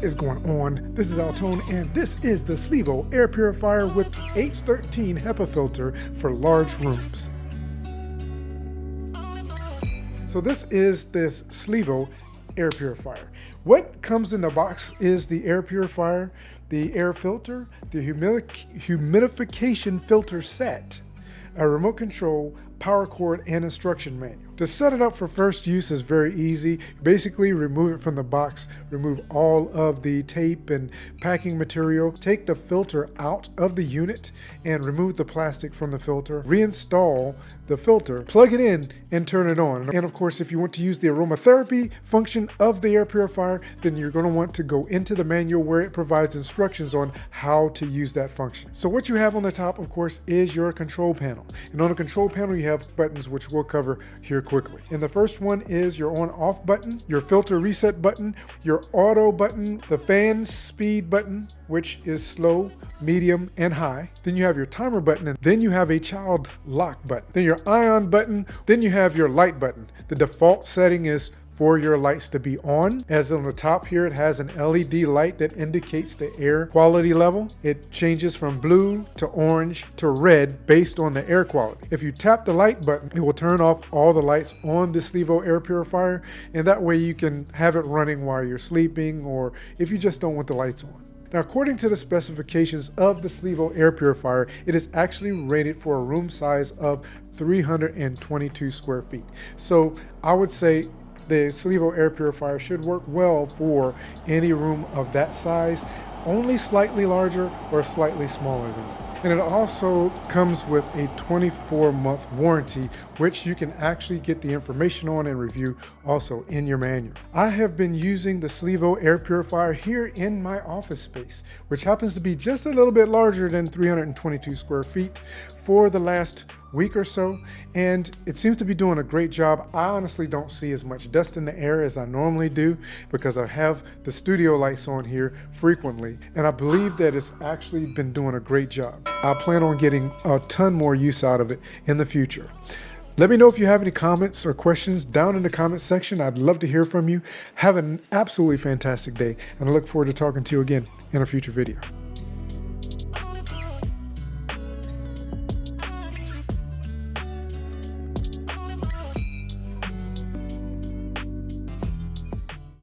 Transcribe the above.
is going on? This is AlTone, and this is the Sleevo air purifier with H13 HEPA filter for large rooms. So this is this Sleevo air purifier. What comes in the box is the air purifier, the air filter, the humidification filter set, a remote control, power cord, and instruction manual. To set it up for first use is very easy. Basically remove it from the box, remove all of the tape and packing material, take the filter out of the unit and remove the plastic from the filter, reinstall the filter, plug it in and turn it on. And of course, if you want to use the aromatherapy function of the air purifier, then you're going to want to go into the manual where it provides instructions on how to use that function. So what you have on the top, of course, is your control panel. And on the control panel, you have buttons which we'll cover here quickly. And the first one is your on-off button, your filter reset button, your auto button, the fan speed button, which is slow, medium, and high. Then you have your timer button, and then you have a child lock button. Then your Ion button, then you have your light button. The default setting is for your lights to be on. As on the top here, it has an LED light that indicates the air quality level. It changes from blue to orange to red based on the air quality. If you tap the light button, it will turn off all the lights on the Sleevo air purifier, and that way you can have it running while you're sleeping or if you just don't want the lights on. Now, according to the specifications of the Sleevo air purifier, it is actually rated for a room size of 322 square feet. So I would say the Sleevo air purifier should work well for any room of that size, only slightly larger or slightly smaller than that. And it also comes with a 24-month warranty, which you can actually get the information on and review also in your manual. I have been using the Sleevo air purifier here in my office space, which happens to be just a little bit larger than 322 square feet for the last week or so, and it seems to be doing a great job. I honestly don't see as much dust in the air as I normally do because I have the studio lights on here frequently, and I believe that it's actually been doing a great job. I plan on getting a ton more use out of it in the future. Let me know if you have any comments or questions down in the comment section. I'd love to hear from you. Have an absolutely fantastic day, and I look forward to talking to you again in a future video.